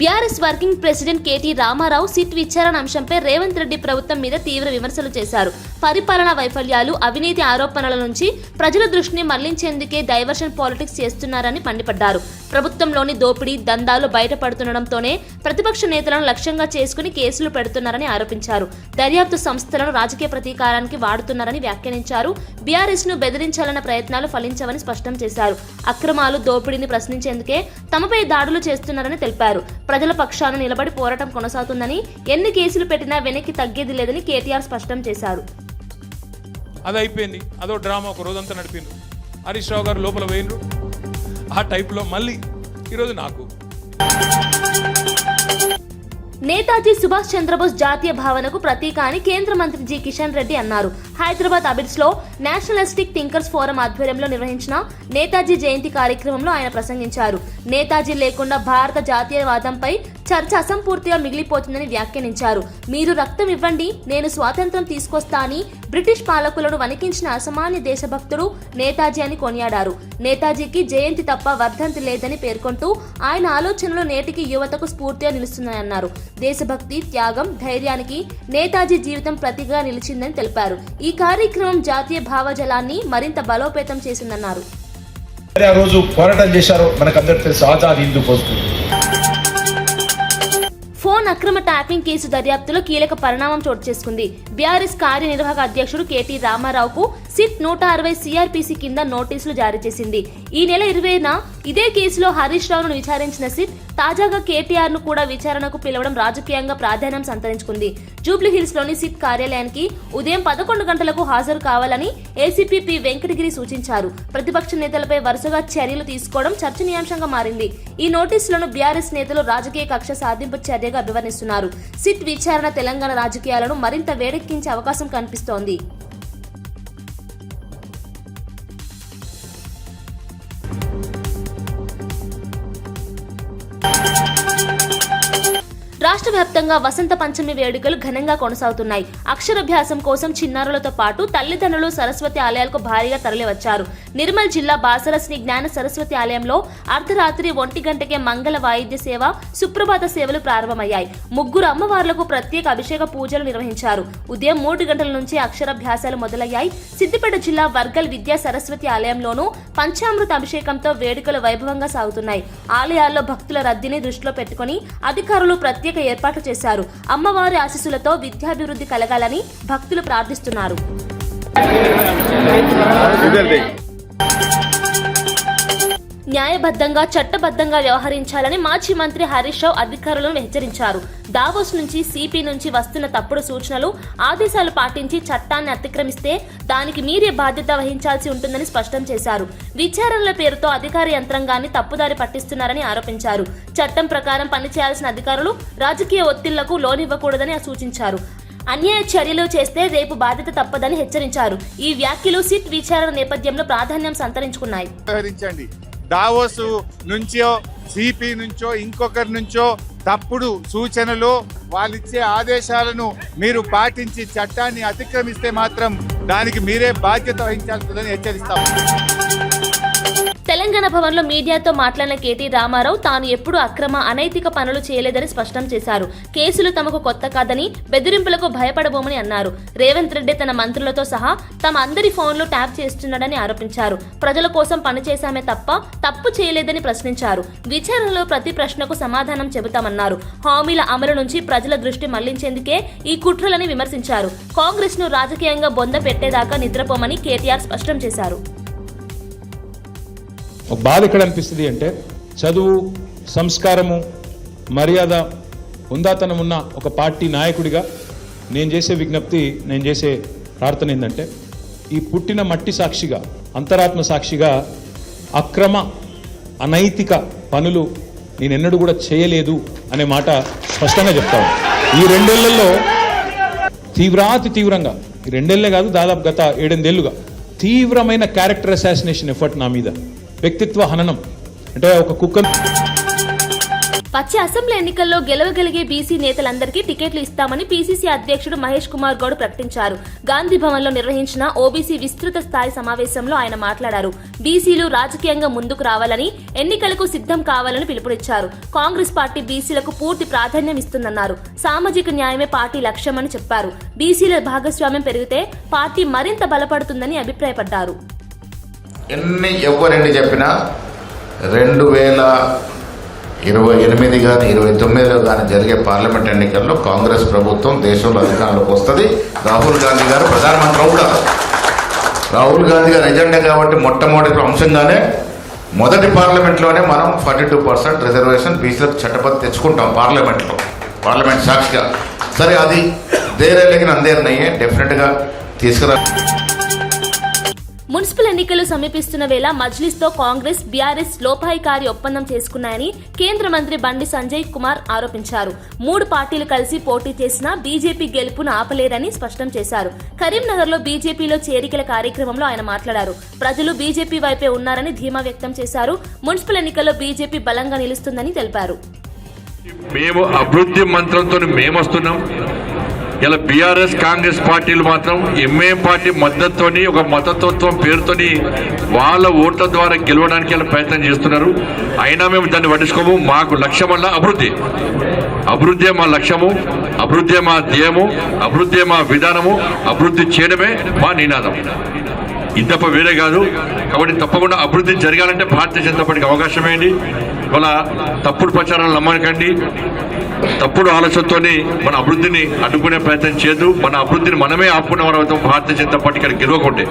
BRS working president KT Rama Rao SIT విచారణ అంశంపై రేవంత్ రెడ్డి ప్రభుత్వం మీద తీవ్ర విమర్శలు చేశారు. పరిపాలనా వైఫల్యాలు, అవినీతి ఆరోపణల నుంచి ప్రజల దృష్టిని మళ్లించేందుకే డైవర్షన్ పాలిటిక్స్ చేస్తున్నారని మండిపడ్డారు. ప్రభుత్వంలోని దోపిడీ దందాలు బయటపడుతుండటంతోనే ప్రతిపక్ష నేతలను లక్ష్యంగా చేసుకుని కేసులు పెడుతున్నారని ఆరోపించారు. దర్యాప్తు సంస్థలను రాజకీయ ప్రతీకారానికి వాడుతున్నారని వ్యాఖ్యానించారు. బీఆర్ఎస్ ను బెదిరించాలన్న ప్రయత్నాలు ఫలించవని స్పష్టం చేశారు. అక్రమాలు, దోపిడీని ప్రశ్నించేందుకే తమపై దాడులు చేస్తున్నారని తెలిపారు. ప్రజల పక్షాన నిలబడి పోరాటం కొనసాగుతుందని, ఎన్ని కేసులు పెట్టినా వెనక్కి తగ్గేది లేదని కేటీఆర్ స్పష్టం చేశారు. అది అయిపోయింది, అదో డ్రామా ఒక రోజంతా నడిపిండ్రు. హరీష్ రావు గారు లోపల పోయినరు. ఆ టైప్లో మళ్ళీ ఈరోజు నాకు నేతాజీ సుభాష్ చంద్రబోస్ జాతీయ భావనకు ప్రతీక అని కేంద్ర మంత్రి జి కిషన్ రెడ్డి అన్నారు. హైదరాబాద్ అబిడ్స్ లో నేషనలిస్టిక్ థింకర్స్ ఫోరం ఆధ్వర్యంలో నిర్వహించిన నేతాజీ జయంతి కార్యక్రమంలో ఆయన ప్రసంగించారు. నేతాజీ లేకుండా భారత జాతీయవాదంపై చర్చ అసంపూర్తిగా మిగిలిపోతుందని వ్యాఖ్యానించారు. మీరు రక్తం ఇవ్వండి, నేను స్వాతంత్రం తీసుకొస్తా అని బ్రిటిష్ పాలకులను వణికించిన అసామాన్య దేశభక్తుడు నేతాజీ అని కొనియాడారు. నేతాజీకి జయంతి తప్ప వర్ధంతి లేదని పేర్కొంటూ ఆయన ఆలోచనలు నేటికి యువతకు స్ఫూర్తిగా నిలుస్తున్నాయన్నారు. దేశభక్తి, త్యాగం, ధైర్యానికి నేతాజీ జీవితం ప్రతిగా నిలిచిందని తెలిపారు. ఈ కార్యక్రమం జాతీయ భావజాలాన్ని మరింత బలోపేతం చేసిందన్నారు. ఆ రోజు పోరాటం చేశారు, మనకందరికీ తెలుసు, ఆజాద్ హిందూ ఫౌజ్. ఫోన్ అక్రమ ట్యాపింగ్ కేసు దర్యాప్తులో కీలక పరిణామం చోటు చేసుకుంది. బీఆర్ఎస్ కార్యనిర్వాహక అధ్యక్షుడు కేటీ రామారావుకు సిట్ 160 సిఆర్పిసి కింద నోటీసులు జారీ చేసింది. ఈ నెల 20న ఇదే కేసులో హరీష్ రావును విచారించిన సిట్ తాజాగా కేటీఆర్ ను కూడా విచారణకు పిలవడం రాజకీయంగా ప్రాధాన్యం సంతరించుకుంది. జూబ్లీహిల్స్ లోని సిట్ కార్యాలయానికి ఉదయం 11 గంటలకు హాజరు కావాలని ఏసీపీ పి వెంకటగిరి సూచించారు. ప్రతిపక్ష నేతలపై వరుసగా చర్యలు తీసుకోవడం చర్చనీయాంశంగా మారింది. ఈ నోటీసులను బీఆర్ఎస్ నేతలు రాజకీయ కక్ష సాధింపు చర్యగా అభివర్ణిస్తున్నారు. సిట్ విచారణ తెలంగాణ రాజకీయాలను మరింత వేడెక్కించే అవకాశం కనిపిస్తోంది. రాష్ట్ర వ్యాప్తంగా వసంత పంచమి వేడుకలు ఘనంగా కొనసాగుతున్నాయి. అక్షరాభ్యాసం కోసం చిన్నారులతో పాటు తల్లిదండ్రులు సరస్వతి ఆలయాలకు భారీగా తరలివచ్చారు. నిర్మల్ జిల్లా బాసర శ్రీ జ్ఞాన సరస్వతి ఆలయంలో అర్ధరాత్రి 1 గంటకే మంగళ వాయిద్య సేవ, సుప్రభాత సేవలు ప్రారంభమయ్యాయి. 3 అమ్మవార్లకు ప్రత్యేక అభిషేక పూజలు నిర్వహించారు. ఉదయం 3 గంటల నుంచి అక్షరాభ్యాసాలు మొదలయ్యాయి. సిద్దిపేట జిల్లా వర్గల్ విద్యా సరస్వతి ఆలయంలోనూ పంచామృత అభిషేకంతో వేడుకలు వైభవంగా సాగుతున్నాయి. ఆలయాల్లో భక్తుల రద్దీని దృష్టిలో పెట్టుకుని అధికారులు ప్రత్యేక ఏర్పాట్లు చేశారు. అమ్మవారి ఆశీస్సులతో విద్యాభివృద్ధి కలగాలని భక్తులు ప్రార్థిస్తున్నారు. న్యాయబద్ధంగా, చట్టబద్ధంగా వ్యవహరించాలని మాజీ మంత్రి హరీష్ రావు అధికారులను హెచ్చరించారు. దావోస్ నుంచి, సిపి నుంచి వస్తున్న తప్పుడు సూచనలు, ఆదేశాలు పాటించి చట్టాన్ని అతిక్రమిస్తే దానికి మీరే బాధ్యత వహించాల్సి ఉంటుందని స్పష్టం చేశారు. విచారణల పేరుతో అధికార యంత్రాంగాన్ని తప్పుదారి పట్టిస్తున్నారని ఆరోపించారు. చట్టం ప్రకారం పనిచేయాల్సిన అధికారులు రాజకీయ ఒత్తిళ్లకు లోనివ్వకూడదని సూచించారు. అన్యాయ చర్యలు చేస్తే రేపు బాధ్యత తప్పదని హెచ్చరించారు. ఈ వ్యాఖ్యలు సిట్ విచారణ నేపథ్యంలో ప్రాధాన్యం సంతరించుకున్నాయి. దావోస్ నుంచో, సిపి నుంచో, ఇంకొకరి నుంచో తప్పుడు సూచనలు, వాళ్ళిచ్చే ఆదేశాలను మీరు పాటించి చట్టాన్ని అతిక్రమిస్తే మాత్రం దానికి మీరే బాధ్యత వహించాల్సిందని హెచ్చరిస్తాం. తెలంగాణ భవన్లో మీడియాతో మాట్లాడిన కేటీ రామారావు తాను ఎప్పుడూ అక్రమ, అనైతిక పనులు చేయలేదని స్పష్టం చేశారు. కేసులు తమకు కొత్త కాదని, బెదిరింపులకు భయపడబోమని అన్నారు. రేవంత్ రెడ్డి తన మంత్రులతో సహా తమ అందరి ఫోన్లు ట్యాప్ చేస్తున్నాడని ఆరోపించారు. ప్రజల కోసం పనిచేశామే తప్ప తప్పు చేయలేదని ప్రశ్నించారు. విచారణలో ప్రతి ప్రశ్నకు సమాధానం చెబుతామన్నారు. హామీల అమలు నుంచి ప్రజల దృష్టి మళ్లించేందుకే ఈ కుట్రలని విమర్శించారు. కాంగ్రెస్ ను రాజకీయంగా బొంద పెట్టేదాకా నిద్రపోమని కేటీఆర్ స్పష్టం చేశారు. ఒక బాధ ఎక్కడ అనిపిస్తుంది అంటే, చదువు, సంస్కారము, మర్యాద, హుందాతనం ఉన్న ఒక పార్టీ నాయకుడిగా నేను చేసే విజ్ఞప్తి, నేను చేసే ప్రార్థన ఏంటంటే, ఈ పుట్టిన మట్టి సాక్షిగా, అంతరాత్మ సాక్షిగా అక్రమ, అనైతిక పనులు నేనెన్నడూ కూడా చేయలేదు అనే మాట స్పష్టంగా చెప్తాను. ఈ 2 ఏళ్లలో తీవ్రంగా, ఈ 2 ఏళ్లే కాదు, దాదాపు గత 7-8 ఏళ్లుగా తీవ్రమైన క్యారెక్టర్ అసాసినేషన్ ఎఫర్ట్ నా మీద, వ్యక్తిత్వ హననం. అంటే ఒక కుక్క వచ్చే అసెంబ్లీ ఎన్నికల్లో గెలవగలిగే బీసీ నేతలందరికీ టికెట్లు ఇస్తామని పీసీసీ అధ్యక్షుడు మహేష్ కుమార్ గౌడ్ ప్రకటించారు. గాంధీ భవన్ లో నిర్వహించిన ఓబీసీ విస్తృత స్థాయి సమావేశంలో ఆయన మాట్లాడారు. బీసీలు రాజకీయంగా ముందుకు రావాలని, ఎన్నికలకు సిద్ధం కావాలని పిలుపునిచ్చారు. కాంగ్రెస్ పార్టీ బీసీలకు పూర్తి ప్రాధాన్యం ఇస్తుందన్నారు. సామాజిక న్యాయమే పార్టీ లక్ష్యమని చెప్పారు. బీసీల భాగస్వామ్యం పెరిగితే పార్టీ మరింత బలపడుతుందని అభిప్రాయపడ్డారు. ఎవరెన్ని చెప్పినా 2028 కానీ 2029లో కానీ జరిగే పార్లమెంట్ ఎన్నికల్లో కాంగ్రెస్ ప్రభుత్వం దేశంలో అధికారంలోకి వస్తుంది. రాహుల్ గాంధీ గారు ప్రధానమంత్రి అవుతారు. రాహుల్ గాంధీ గారు ఎజెండా కాబట్టి మొట్టమొదటి అంశంగానే మొదటి పార్లమెంట్లోనే మనం 42% రిజర్వేషన్ బీసీలకు చట్టబద్ధ తెచ్చుకుంటాం పార్లమెంట్ సాక్షిగా. సరే, అది దేరే లేకిన అందేర్ నయ్యే డెఫినెట్గా తీసుకురా. మున్సిపల్ ఎన్నికలు సమీపిస్తున్న వేళ మజ్లిస్ తో కాంగ్రెస్, బీఆర్ఎస్ లోపాయికారి ఒప్పందం చేసుకున్నాయని కేంద్ర మంత్రి బండి సంజయ్ కుమార్ ఆరోపించారు. 3 పార్టీలు కలిసి పోటీ చేసినా బీజేపీ గెలుపును ఆపలేరని స్పష్టం చేశారు. కరీంనగర్ లో బీజేపీలో చేరికల కార్యక్రమంలో ఆయన మాట్లాడారు. ప్రజలు బీజేపీ వైపే ఉన్నారని ధీమా వ్యక్తం చేశారు. మున్సిపల్ ఎన్నికల్లో బీజేపీ బలంగా నిలుస్తుందని తెలిపారు. మేము అభివృద్ధి మంత్రంతో మేమొస్తున్నాం. ఇలా బీఆర్ఎస్ కాంగ్రెస్ పార్టీలు మాత్రం ఎంఐఎం పార్టీ మద్దతుతోని, ఒక మతతత్వం పేరుతోని వాళ్ళ ఓట్ల ద్వారా గెలవడానికి ఇలా ప్రయత్నం చేస్తున్నారు. అయినా మేము దాన్ని పట్టించుకోము. మాకు లక్ష్యం వల్ల అభివృద్ధి మా లక్ష్యము, అభివృద్ధి మా ధ్యేయము, అభివృద్ధి మా విధానము, అభివృద్ధి చేయడమే మా నినాదం. ఇది తప్ప వేరే కాదు. కాబట్టి తప్పకుండా అభివృద్ధి జరగాలంటే భారతీయ జనతా పార్టీకి అవకాశం ఏంటి. వాళ్ళ తప్పుడు ప్రచారాలు నమ్మకండి. తప్పుడు ఆలోచనతో మన అభివృద్ధిని అడ్డుకునే ప్రయత్నం చేయదు. మన అభివృద్ధిని మనమే ఆపుకున్న వారు భారతీయ జనతా పార్టీ గెలవకుంటే.